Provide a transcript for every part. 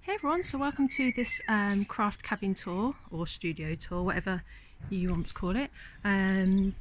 Hey everyone, so welcome to this craft cabin tour or studio tour, whatever you want to call it.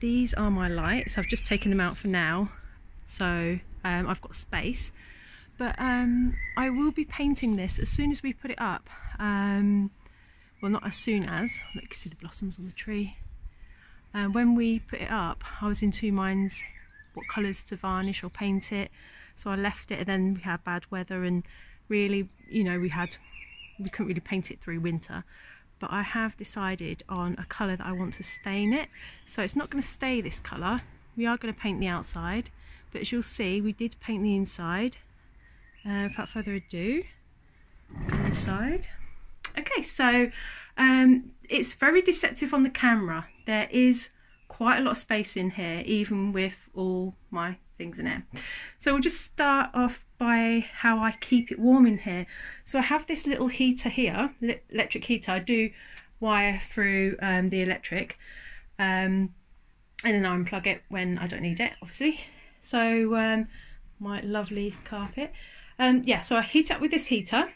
These are my lights. I've just taken them out for now, so I've got space, but I will be painting this as soon as we put it up. Well, not as soon as, look, you can see the blossoms on the tree. When we put it up, I was in two minds what colours to varnish or paint it, so I left it, and then we had bad weather and really, you know, we couldn't really paint it through winter. But I have decided on a colour that I want to stain it, so it's not going to stay this colour. We are going to paint the outside, but as you'll see, we did paint the inside. Without further ado, inside. Okay, so it's very deceptive on the camera. There is quite a lot of space in here, even with all my things in it. So we'll just start off by how I keep it warm in here. So I have this little heater here, electric heater. I do wire through the electric, and then I unplug it when I don't need it, obviously. So my lovely carpet. Yeah, so I heat up with this heater,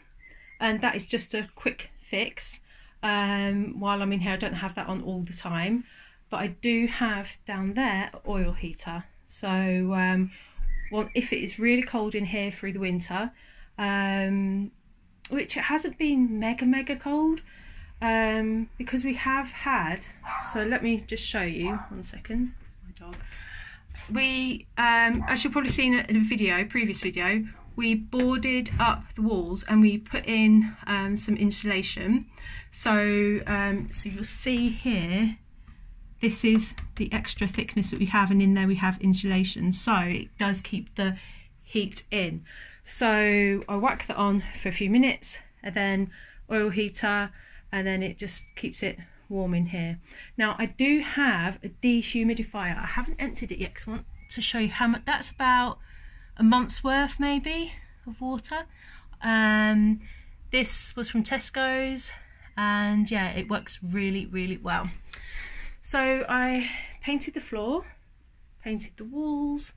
and that is just a quick fix. While I'm in here, I don't have that on all the time, but I do have down there an oil heater. So well, if it is really cold in here through the winter, which it hasn't been mega cold, because we have had, so let me just show you 1 second. My dog. We as you've probably seen in a video, previous video, we boarded up the walls and we put in some insulation. So so you'll see here, this is the extra thickness that we have, and in there we have insulation, so it does keep the heat in. So I whack that on for a few minutes, and then oil heater, and then it just keeps it warm in here. Now I do have a dehumidifier. I haven't emptied it yet because I want to show you how much. That's about a month's worth maybe of water. This was from Tesco's, and yeah, it works really well. So I painted the floor, painted the walls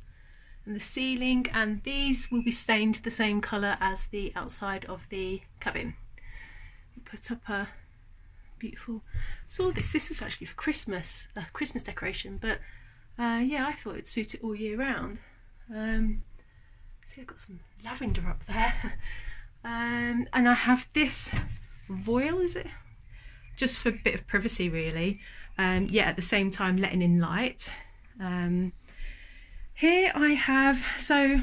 and the ceiling, and these will be stained the same colour as the outside of the cabin. We put up a beautiful, this was actually for Christmas, a Christmas decoration, but yeah, I thought it'd suit it all year round. See, I've got some lavender up there. And I have this voile, is it? Just for a bit of privacy really. Yeah, at the same time letting in light. Here I have, so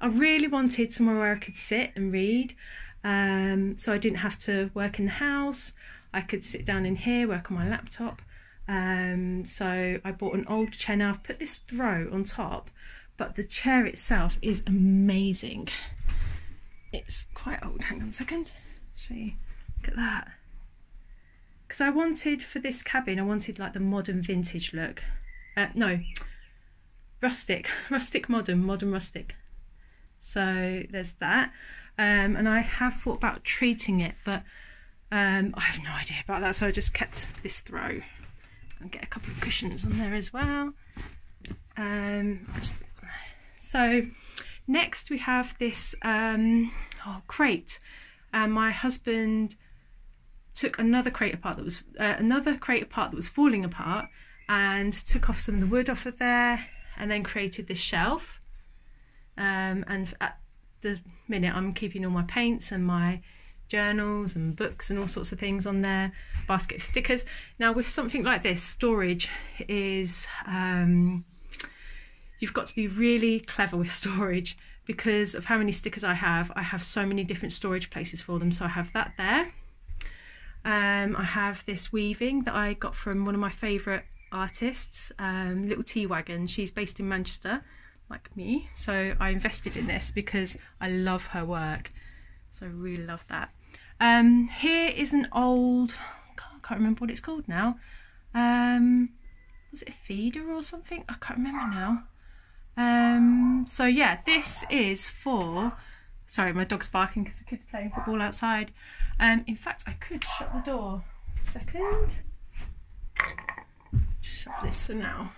I really wanted somewhere where I could sit and read, so I didn't have to work in the house. I could sit down in here, work on my laptop. So I bought an old chair. Now I've put this throw on top, but the chair itself is amazing. It's quite old. Hang on a second, show you. Look at that. Because I wanted, for this cabin, I wanted like the modern vintage look. No, rustic modern rustic. So there's that. And I have thought about treating it, but I have no idea about that. So I just kept this throw and get a couple of cushions on there as well. So next we have this crate, and my husband took another crate apart that was falling apart, and took off some of the wood off of there, and then created this shelf. And at the minute I'm keeping all my paints and my journals and books and all sorts of things on there, basket of stickers. Now with something like this, storage is, you've got to be really clever with storage, because of how many stickers I have so many different storage places for them. So I have that there. I have this weaving that I got from one of my favourite artists, Little Tea Wagon. She's based in Manchester, like me, so I invested in this because I love her work, so I really love that. Here is an old, I can't remember what it's called now. Was it a feeder or something? I can't remember now. So yeah, this is for, sorry, my dog's barking because the kid's playing football outside. In fact, I could shut the door. A second. Just shut this for now.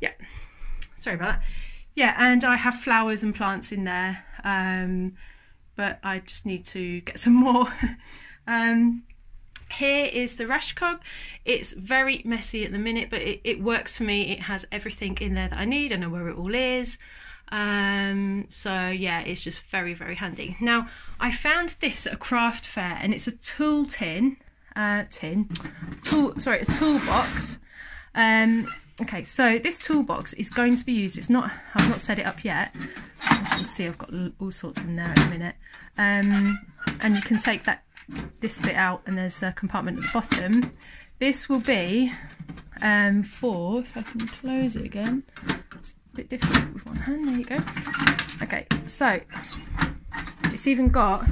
Yeah, sorry about that. yeah, and I have flowers and plants in there, but I just need to get some more. Here is the Rashcog. It's very messy at the minute, but it works for me. It has everything in there that I need. I know where it all is. So yeah, it's just very, very handy. Now, I found this at a craft fair, and it's a tool a toolbox. Okay, so this toolbox is going to be used. I've not set it up yet. As you'll see, I've got all sorts in there in a minute. And you can take this bit out, and there's a compartment at the bottom. This will be for, if I can close it again, it's a bit difficult with one hand. There you go. Okay, so it's even got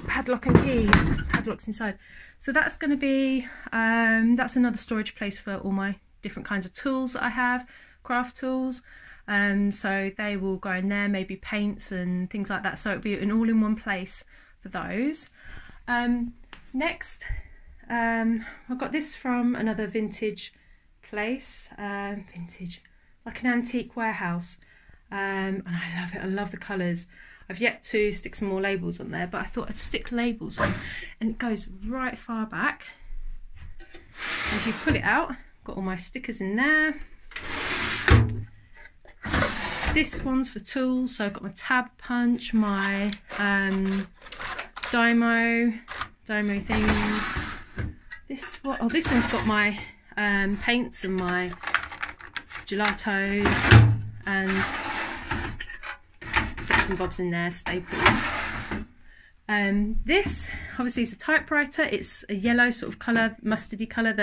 padlock and keys, padlocks inside. So that's going to be, that's another storage place for all my different kinds of tools that I have, craft tools. So they will go in there, maybe paints and things like that. So it'll be an all-in-one place for those. Next, I've got this from another vintage place, vintage, like an antique warehouse, and I love it. I love the colours. I've yet to stick some more labels on there, but I thought I'd stick labels on, and it goes right far back. And if you pull it out, got all my stickers in there. This one's for tools, so I've got my tab punch, my Dymo things. This one's got my paints and my gelatos and bits and bobs in there, staples. This obviously is a typewriter. It's a yellow sort of colour, mustardy colour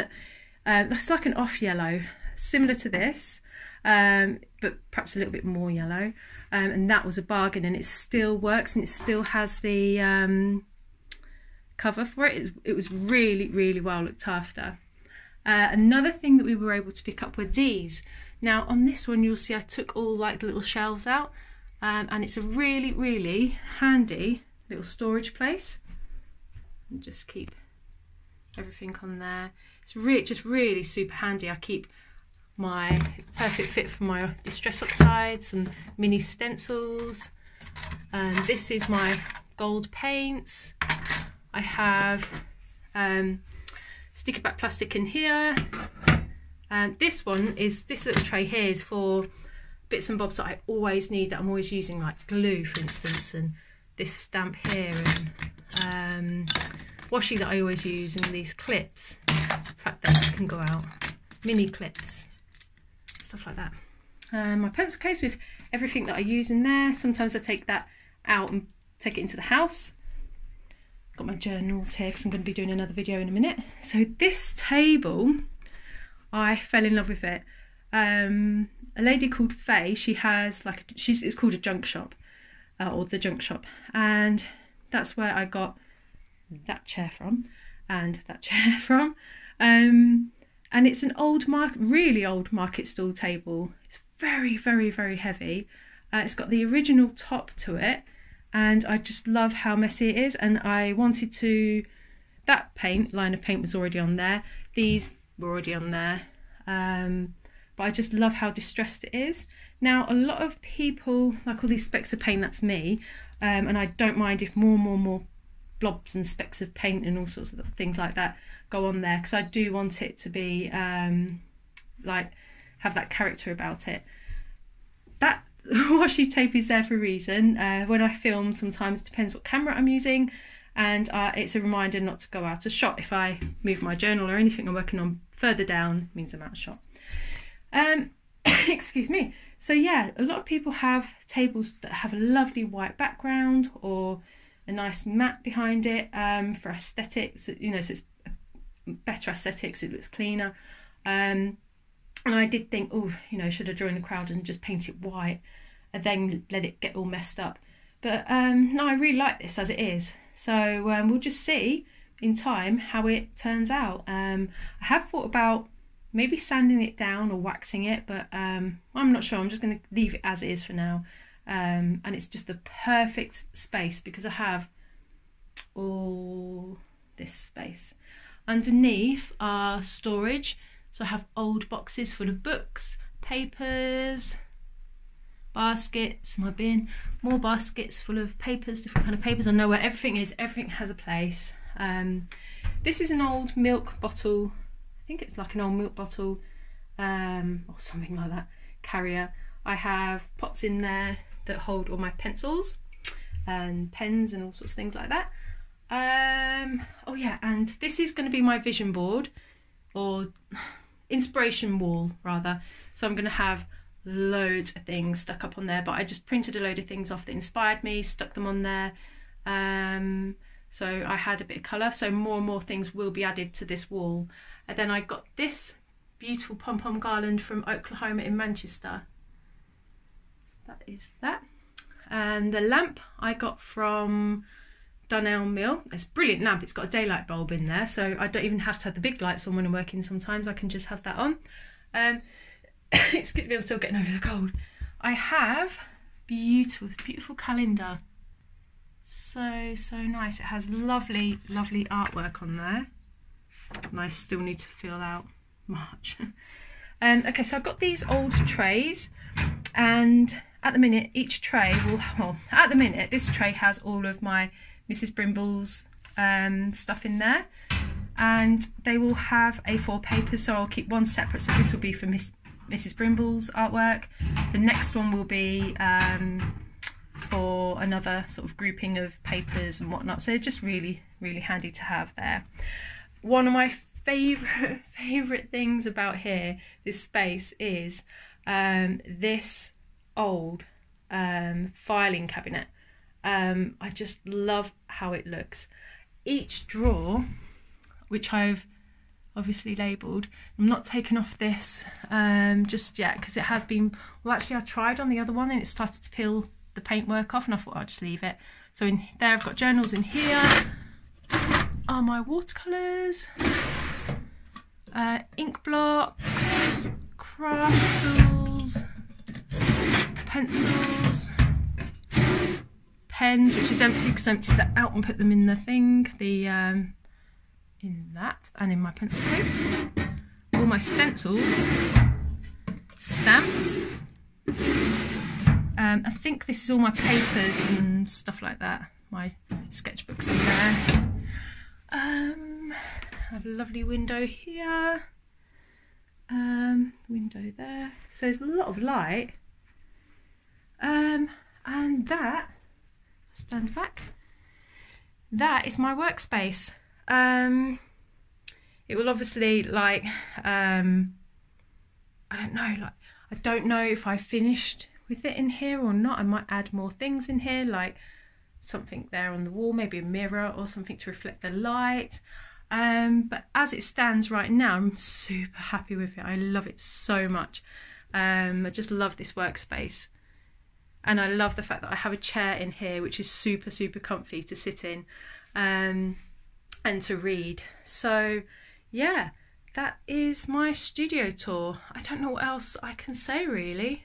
that's like an off yellow, similar to this, but perhaps a little bit more yellow. And that was a bargain, and it still works, and it still has the cover for it. It was really, really well looked after. Another thing that we were able to pick up were these. Now on this one you'll see I took all like the little shelves out, and it's a really, really handy little storage place. And just keep everything on there. It's just really super handy. I keep my perfect fit for my distress oxides, some mini stencils. This is my gold paints. I have sticker back plastic in here. This little tray here is for bits and bobs that I always need, that I'm always using, like glue for instance, and this stamp here, and washi that I always use, and these clips. In fact, that can go out. Mini clips, stuff like that. My pencil case with everything that I use in there. Sometimes I take that out and take it into the house. Got my journals here because I'm going to be doing another video in a minute. So this table, I fell in love with it. A lady called Faye, she has it's called a junk shop, or the junk shop, and that's where I got that chair from, and that chair from. And it's an really old market stall table. It's very, very, very heavy. It's got the original top to it, and I just love how messy it is. And I wanted to, that line of paint was already on there. These were already on there. But I just love how distressed it is. Now, a lot of people like all these specks of paint. That's me, and I don't mind if more blobs and specks of paint and all sorts of things like that go on there, because I do want it to be like have that character about it. That washi tape is there for a reason. When I film, sometimes it depends what camera I'm using, and it's a reminder not to go out of shot. If I move my journal or anything I'm working on further down, it means I'm out of shot. Excuse me. So yeah, a lot of people have tables that have a lovely white background or a nice mat behind it, for aesthetics, you know, so it's better aesthetics, it looks cleaner. And I did think, oh, you know, should I join the crowd and just paint it white and then let it get all messed up? But no, I really like this as it is. So we'll just see in time how it turns out. I have thought about maybe sanding it down or waxing it, but I'm not sure. I'm just going to leave it as it is for now. And it's just the perfect space because I have all this space. Underneath are storage, so I have old boxes full of books, papers, baskets, my bin, more baskets full of papers, different kind of papers. I know where everything is, everything has a place. This is an old milk bottle, I think it's like an old milk bottle or something like that, carrier. I have pots in there that hold all my pencils and pens and all sorts of things like that. Oh yeah, and this is going to be my vision board, or inspiration wall rather. So I'm going to have loads of things stuck up on there, but I just printed a load of things off that inspired me, stuck them on there. So I had a bit of colour, so more and more things will be added to this wall. And then I got this beautiful pom-pom garland from Oklahoma in Manchester. So that is that. And the lamp I got from Dunelm Mill. It's a brilliant lamp. It's got a daylight bulb in there, so I don't even have to have the big lights on when I'm working. Sometimes I can just have that on. Excuse me, I'm still getting over the cold. I have this beautiful calendar. So nice. It has lovely artwork on there, and I still need to fill out March. Okay, so I've got these old trays, and at the minute each tray will, well, at the minute this tray has all of my Mrs. Brimble's stuff in there, and they will have A4 paper, so I'll keep one separate. So this will be for Mrs. Brimble's artwork. The next one will be for another sort of grouping of papers and whatnot, so just really handy to have there. One of my favourite things about here, this space, is this old filing cabinet. I just love how it looks. Each drawer, which I've obviously labelled, I'm not taking off this just yet, because it has been, well actually I tried on the other one and it started to peel the paintwork off, and I thought I'll just leave it. So in there I've got journals. In here are my watercolours, ink blocks, craft tools, pencils, pens, which is empty because I emptied that out and put them in the thing, in that, and in my pencil case. All my stencils, stamps. I think this is all my papers and stuff like that. My sketchbooks in there. I have a lovely window here. Window there. So there's a lot of light. And that, stand back. That is my workspace. It will obviously, like, I don't know if I finished with it in here or not. I might add more things in here, like something there on the wall, maybe a mirror or something to reflect the light. But as it stands right now, I'm super happy with it. I love it so much. I just love this workspace. And I love the fact that I have a chair in here, which is super comfy to sit in and to read. So yeah, that is my studio tour. I don't know what else I can say really.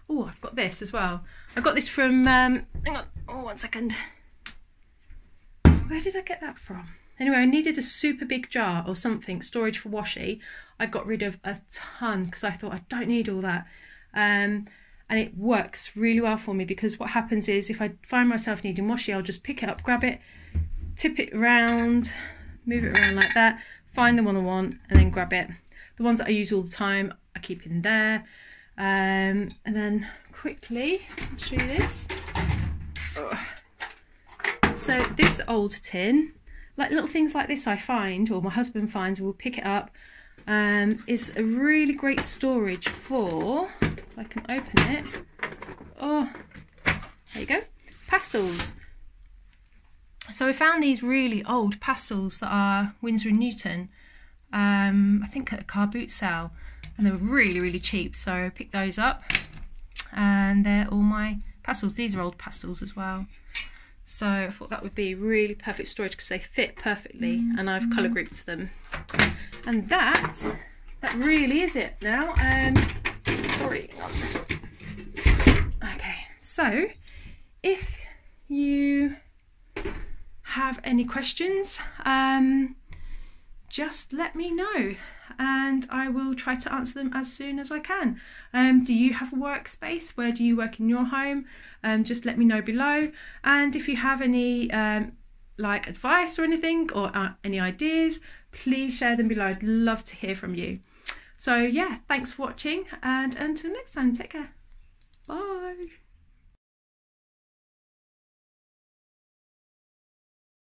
Oh, I've got this as well. I got this from, hang on, oh, 1 second. Where did I get that from? Anyway, I needed a super big jar or something, storage for washi. I got rid of a ton because I thought I don't need all that. And it works really well for me, because what happens is if I find myself needing washi, I'll just pick it up, grab it, tip it around, move it around like that, find the one I want, and then grab it. The ones that I use all the time, I keep in there. And then quickly, I'll show you this. So this old tin, like little things like this I find, or my husband finds, we'll pick it up, is a really great storage for, if I can open it, oh, there you go, pastels. So I found these really old pastels that are Winsor & Newton, I think at a car boot sale, and they were really cheap, so I picked those up, and they're all my pastels. These are old pastels as well, so I thought that would be really perfect storage because they fit perfectly, and I've colour grouped them. And that really is it now. Sorry. Okay, so if you have any questions, just let me know. and I will try to answer them as soon as I can. Do you have a workspace? Where do you work in your home? Just let me know below. And if you have any like advice or anything, or any ideas, please share them below. I'd love to hear from you. So yeah, thanks for watching, and until next time, take care. Bye.